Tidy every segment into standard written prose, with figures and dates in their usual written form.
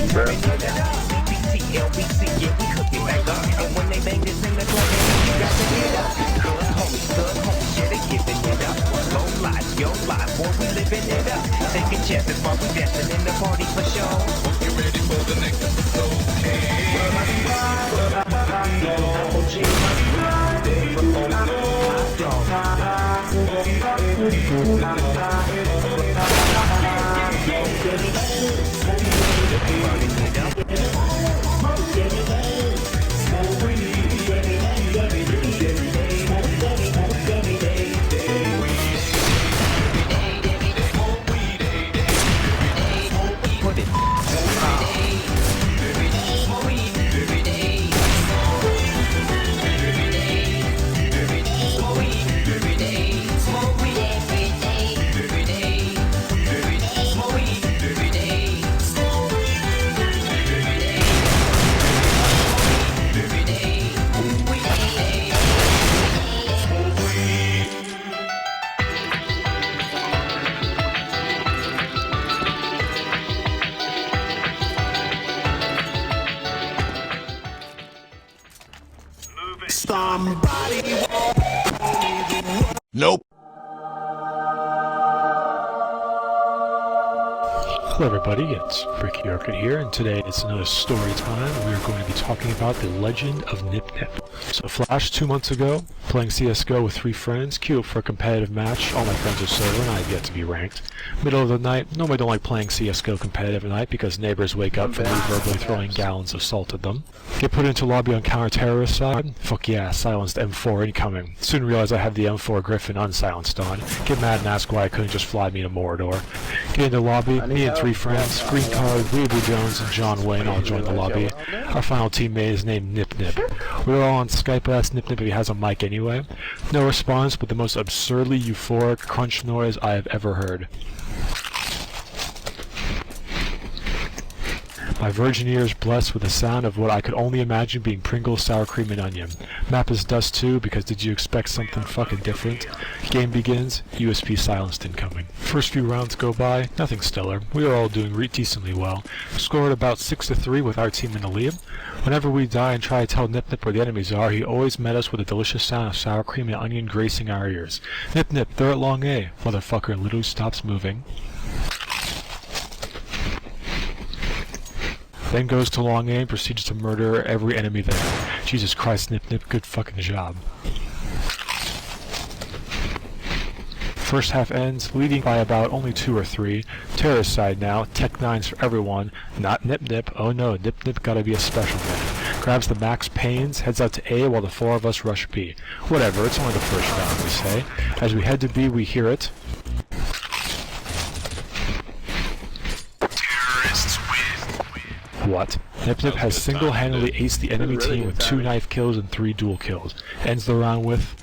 turning it up. CBC, LBC, yeah, we cooking back up. And when they bang this in the club, you got to get up. Cause homies, yeah, they giving it up. Low life, yo life, boy, we living it up. Taking chances while we dancing in the party for sure. Hope you're ready for the next episode. Nope. Hello everybody, it's Ricky Orchid here, and today it's another story time. We are going to be talking about the legend of Nip Nip. So Flash, 2 months ago, playing CsGo with 3 friends, queued up for a competitive match. All my friends are sober and I have yet to be ranked. Middle of the night, normally don't like playing CsGo competitive at night because neighbors wake up from me verbally throwing gallons of salt at them. Get put into lobby on counter-terrorist side. Fuck yeah, silenced M4 incoming. Soon realize I have the M4 Griffin unsilenced on. Get mad and ask why I couldn't just fly me to Mordor. Get into lobby, me and 3 friends, Green Card, Weeaboo Jones, and John Wayne all join the lobby. Our final teammate is named Nip Nip. We're all on Skype, but ask Nip Nip if he has a mic anyway. No response, but the most absurdly euphoric crunch noise I have ever heard. My virgin ears blessed with the sound of what I could only imagine being Pringles, sour cream, and onion. Map is dust too, because did you expect something fucking different? Game begins, USP silenced incoming. First few rounds go by, nothing stellar. We are all doing decently well. Scored about 6-3 with our team in the lead. Whenever we die and try to tell Nip Nip where the enemies are, he always met us with a delicious sound of sour cream and onion gracing our ears. Nip Nip, they're at long A. Motherfucker literally stops moving. Then goes to long A and proceeds to murder every enemy there. Jesus Christ, Nip Nip, good fucking job. First half ends, leading by about only 2 or 3. Terrorist side now, Tech 9s for everyone. Not Nip Nip, oh no, Nip Nip gotta be a special man. Grabs the max pains, heads out to A while the 4 of us rush B. Whatever, it's only the first round, we say. As we head to B, we hear it. What? Nip Nip has single-handedly aced the enemy team with 2 knife kills and 3 dual kills. Ends the round with...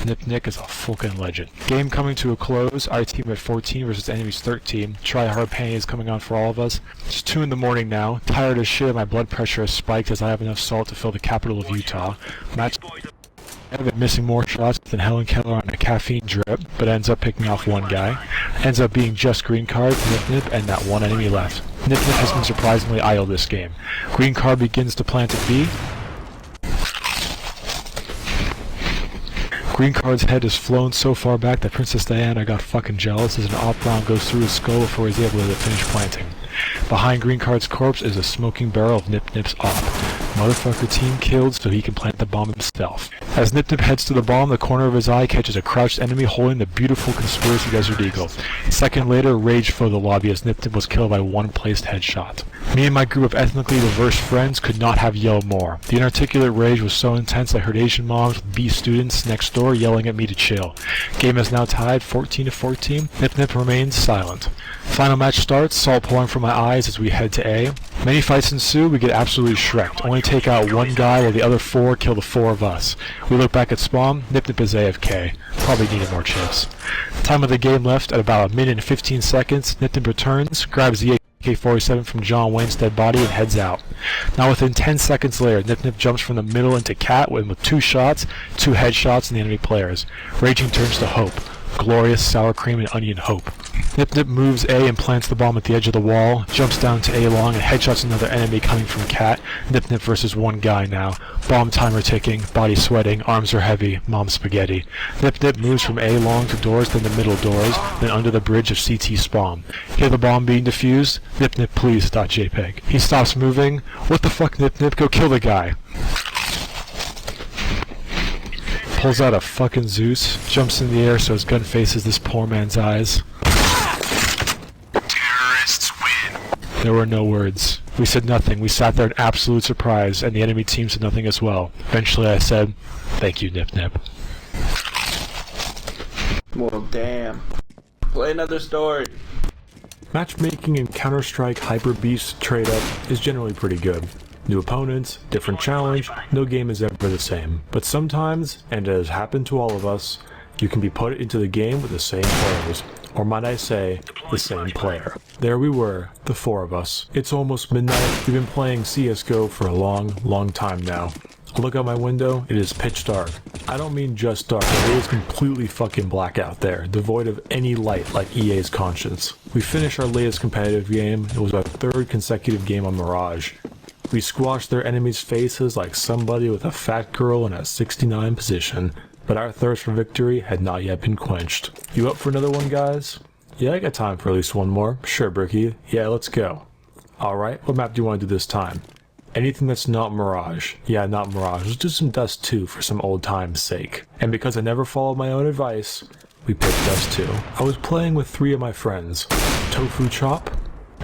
Nip Nick is a fucking legend. Game coming to a close, our team at 14 versus enemy's 13. Try hard pain is coming on for all of us. It's 2 in the morning now. Tired as shit, my blood pressure has spiked as I have enough salt to fill the capital of Utah. Match... I've been missing more shots than Helen Keller on a caffeine drip, but ends up picking off 1 guy. Ends up being just Green Card, Nip Nip, and that 1 enemy left. Nip Nip has been surprisingly idle this game. Green Card begins to plant at B. Green Card's head is flown so far back that Princess Diana got fucking jealous as an op round goes through his skull before he's able to finish planting. Behind Green Card's corpse is a smoking barrel of Nip Nip's op. Motherfucker team killed so he can plant the bomb himself. As Nip Nip heads to the bomb, the corner of his eye catches a crouched enemy holding the beautiful Conspiracy Desert Eagle. A second later, rage filled the lobby as Nip Nip was killed by 1 placed headshot. Me and my group of ethnically diverse friends could not have yelled more. The inarticulate rage was so intense I heard Asian moms with B students next door yelling at me to chill. Game is now tied 14-14. Nip Nip remains silent. Final match starts, salt pouring from my eyes as we head to A. Many fights ensue, we get absolutely shreked. Only take out 1 guy while the other 4 kill the 4 of us. We look back at spawn, Nip Nip is AFK. Probably needed more chips. Time of the game left at about 1 minute and 15 seconds. Nip Nip returns, grabs the AK-47 from John Wayne's dead body and heads out. Now within 10 seconds later, Nip Nip jumps from the middle into Cat with 2 shots, 2 headshots in the enemy players. Raging turns to hope. Glorious sour cream and onion hope. Nip Nip moves A and plants the bomb at the edge of the wall, jumps down to A long and headshots another enemy coming from Cat. Nip Nip versus one guy now. Bomb timer ticking, body sweating, arms are heavy, mom spaghetti. Nip Nip moves from A long to doors, then the middle doors, then under the bridge of CT spawn. Hear the bomb being defused? Nip Nip please, .jpg. He stops moving. What the fuck, Nip Nip? Go kill the guy. Pulls out a fucking Zeus, jumps in the air so his gun faces this poor man's eyes. Terrorists win. There were no words. We said nothing. We sat there in absolute surprise, and the enemy team said nothing as well. Eventually I said, "Thank you, Nip Nip." Well, damn. Play another story. Matchmaking in Counter-Strike Hyper Beast trade-up is generally pretty good. New opponents, different challenge, no game is ever the same. But sometimes, and it has happened to all of us, you can be put into the game with the same players. Or might I say, the same player. There we were, the four of us. It's almost midnight, we've been playing CsGo for a long time now. I look out my window, it is pitch dark. I don't mean just dark, it is completely fucking black out there, devoid of any light like EA's conscience. We finished our latest competitive game, it was our third consecutive game on Mirage. We squashed their enemies' faces like somebody with a fat girl in a 69 position, but our thirst for victory had not yet been quenched. You up for another one, guys? Yeah, I got time for at least one more. Sure, Bricky. Yeah, let's go. Alright, what map do you want to do this time? Anything that's not Mirage. Yeah, not Mirage. Let's do some Dust 2 for some old time's sake. And because I never followed my own advice, we picked Dust 2. I was playing with three of my friends. Tofu Chop,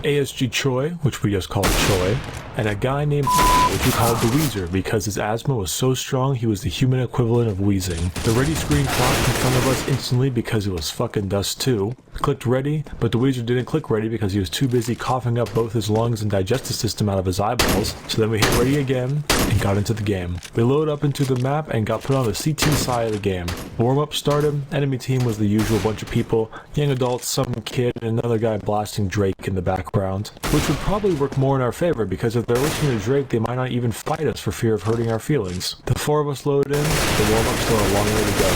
ASG Choi, which we just called Choi, and a guy named which we called the Wheezer because his asthma was so strong he was the human equivalent of wheezing. The ready screen flashed in front of us instantly because it was fucking Dust 2. We clicked ready, but the Wheezer didn't click ready because he was too busy coughing up both his lungs and digestive system out of his eyeballs, so then we hit ready again and got into the game. We loaded up into the map and got put on the CT side of the game. Warm-up started, enemy team was the usual bunch of people, young adults, some kid, and another guy blasting Drake in the background, which would probably work more in our favor because if they're listening to Drake, they might not even fight us for fear of hurting our feelings. The four of us loaded in, the warm-up's still a long way to go.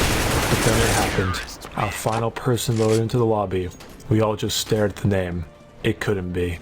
But then it happened. Our final person loaded into the lobby. We all just stared at the name. It couldn't be.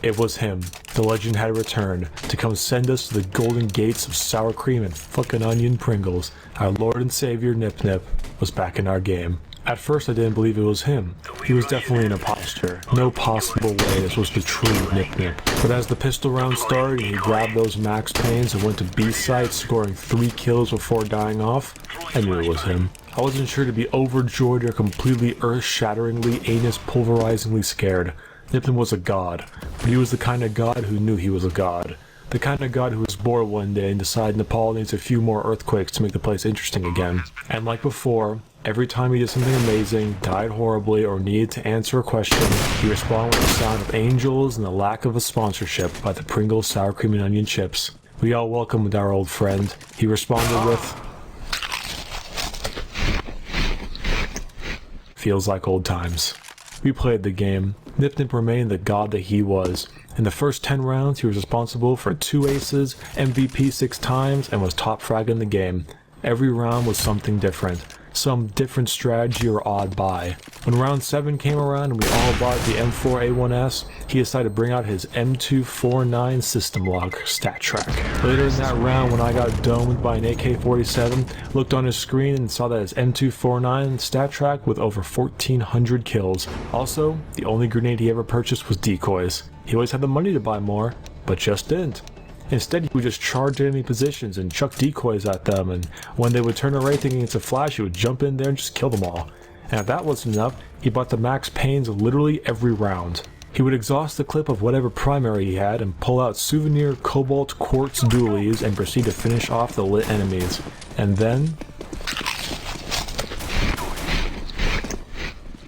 It was him. The legend had returned to come send us to the golden gates of sour cream and fucking onion Pringles. Our Lord and Savior Nip Nip was back in our game. At first I didn't believe it was him. He was definitely an imposter. No possible way this was the true Nip Nip. But as the pistol round started and he grabbed those max pains and went to B site scoring 3 kills before dying off, I knew it was him. I wasn't sure to be overjoyed or completely earth-shatteringly, anus-pulverizingly scared. Nip Nip was a god, but he was the kind of god who knew he was a god. The kind of god who was bored one day and decided Nepal needs a few more earthquakes to make the place interesting again. And like before, every time he did something amazing, died horribly, or needed to answer a question, he responded with the sound of angels and the lack of a sponsorship by the Pringles sour cream and onion chips. We all welcomed our old friend. He responded with, "Feels like old times." We played the game. Nip Nip remained the god that he was. In the first 10 rounds, he was responsible for 2 aces, MVP 6 times, and was top frag in the game. Every round was something different. Some different strategy or odd buy. When round 7 came around and we all bought the M4A1S, he decided to bring out his M249 system lock stat track. Later in that round, when I got domed by an AK-47, looked on his screen and saw that his M249 stat track with over 1,400 kills. Also, the only grenade he ever purchased was decoys. He always had the money to buy more, but just didn't. Instead, he would just charge enemy positions and chuck decoys at them, and when they would turn away thinking it's a flash, he would jump in there and just kill them all. And if that wasn't enough, he bought the max pains literally every round. He would exhaust the clip of whatever primary he had and pull out souvenir cobalt quartz dualies and proceed to finish off the lit enemies. And then...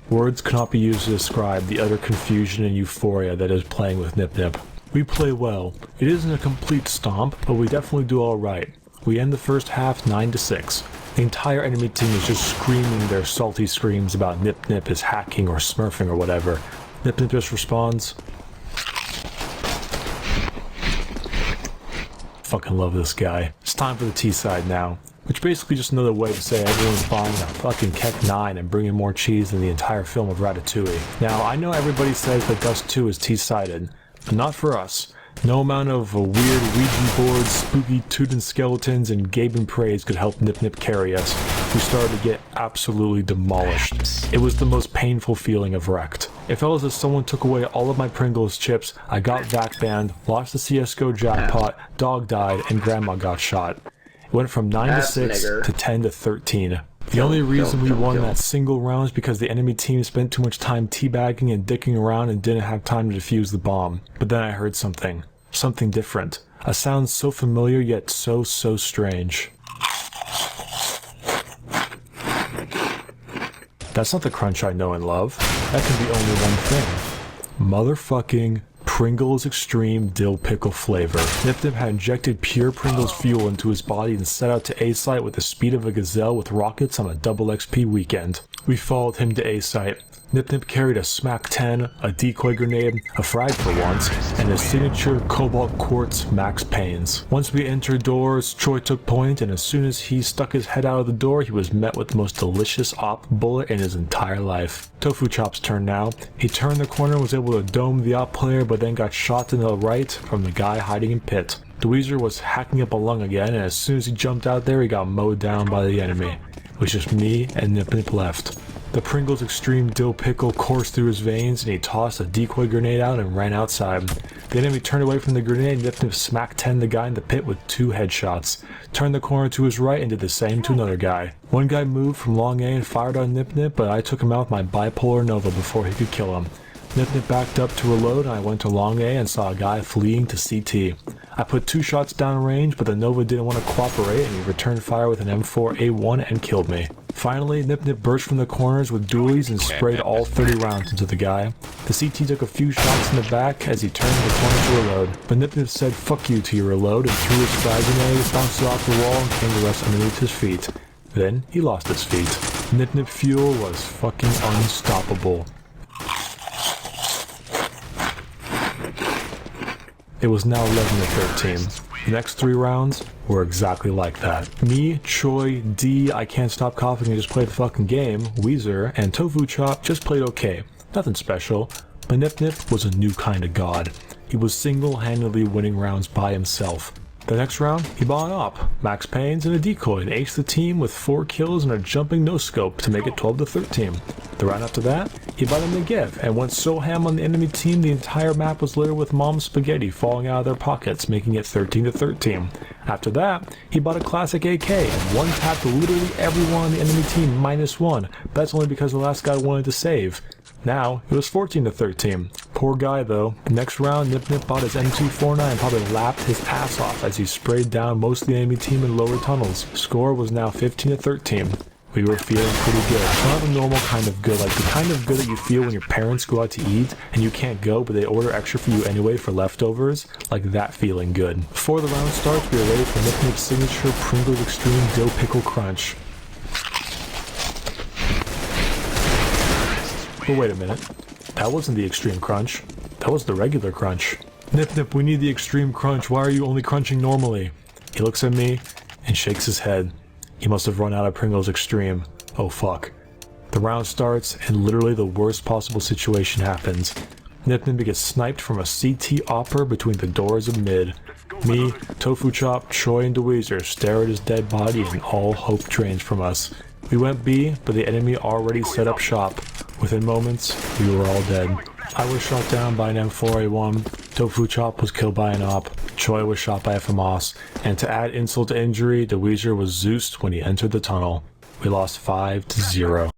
words cannot be used to describe the utter confusion and euphoria that is playing with Nip Nip. We play well. It isn't a complete stomp, but we definitely do alright. We end the first half 9-6. The entire enemy team is just screaming their salty screams about Nip Nip is hacking or smurfing or whatever. Nip Nip just responds, "Fucking love this guy." It's time for the T side now. which basically just another way to say everyone's buying a fucking Keck 9 and bringing more cheese than the entire film of Ratatouille. Now, I know everybody says that Dust 2 is T-sided, but not for us. No amount of weird Ouija boards, spooky Tootin' skeletons, and Gaben praise could help Nip Nip carry us. We started to get absolutely demolished. It was the most painful feeling of wrecked. It felt as if someone took away all of my Pringles chips, I got vac banned, lost the CsGo jackpot, dog died, and grandma got shot. It went from 9 to 6 to 10 to 13. The only reason we won that single round is because the enemy team spent too much time teabagging and dicking around and didn't have time to defuse the bomb. But then I heard something. Something different. A sound so familiar yet so strange. That's not the crunch I know and love. That can be only one thing. Motherfucking Pringles Extreme Dill Pickle flavor. Nip Nip had injected pure Pringles fuel into his body and set out to A-Site with the speed of a gazelle with rockets on a double XP weekend. We followed him to A-Site. Nip Nip carried a Smack 10, a decoy grenade, a frag for once, and his signature Cobalt Quartz Max Pains. Once we entered doors, Troy took point, and as soon as he stuck his head out of the door, he was met with the most delicious op bullet in his entire life. Tofu Chop's turn now. He turned the corner and was able to dome the op player, but then got shot in the right from the guy hiding in pit. Dweezer was hacking up a lung again, and as soon as he jumped out there, he got mowed down by the enemy. It was just me and Nip Nip left. The Pringles Extreme Dill Pickle coursed through his veins, and he tossed a decoy grenade out and ran outside. The enemy turned away from the grenade, Nip Nip Smack 10 the guy in the pit with 2 headshots. Turned the corner to his right and did the same to another guy. One guy moved from long A and fired on Nip Nip, but I took him out with my bipolar Nova before he could kill him. Nip Nip backed up to reload, and I went to long A and saw a guy fleeing to CT. I put 2 shots down range, but the Nova didn't want to cooperate, and he returned fire with an M4A1 and killed me. Finally, Nip Nip burst from the corners with dualies and sprayed all 30 rounds into the guy. The CT took a few shots in the back as he turned the corner to reload, but Nip Nip said fuck you to your reload and threw his frag grenade, bounced it off the wall, and came to rest underneath his feet. Then, he lost his feet. Nip Nip Fuel was fucking unstoppable. It was now 11 to 13. The next 3 rounds were exactly like that. Me, Choi, D, I Can't Stop Coughing and Just Play the Fucking Game, Weezer, and Tofu Chop just played okay. Nothing special, but Nip Nip was a new kind of god. He was single-handedly winning rounds by himself. The next round, he bought an op, Max Pains, and a decoy, and aced the team with 4 kills and a jumping no-scope to make it 12 to 13. The round after that, he bought a Negev and went so ham on the enemy team the entire map was littered with mom's spaghetti falling out of their pockets, making it 13 to 13. After that, he bought a classic AK and one-tapped literally everyone on the enemy team -1, but that's only because the last guy wanted to save. Now, it was 14 to 13. Poor guy though. Next round, Nip Nip bought his M249 and probably lapped his ass off as he sprayed down most of the enemy team in lower tunnels. Score was now 15 to 13. We were feeling pretty good. Not the normal kind of good, like the kind of good that you feel when your parents go out to eat and you can't go but they order extra for you anyway for leftovers. Like that feeling good. Before the round starts, we are ready for Nip Nip's signature Pringles Extreme Dill Pickle Crunch. But wait a minute. That wasn't the extreme crunch. That was the regular crunch. Nip Nip, we need the extreme crunch. Why are you only crunching normally? He looks at me and shakes his head. He must have run out of Pringles Extreme. Oh fuck. The round starts and literally the worst possible situation happens. Nip Nip gets sniped from a CT opper between the doors of mid. Me, Tofu Chop, Choi, and Dweezer stare at his dead body and all hope drains from us. We went B, but the enemy already set up shop. Within moments, we were all dead. I was shot down by an M4A1, Tofu Chop was killed by an op, Choi was shot by a FAMAS, and to add insult to injury, Dweezer was Zeused when he entered the tunnel. We lost 5 to 0.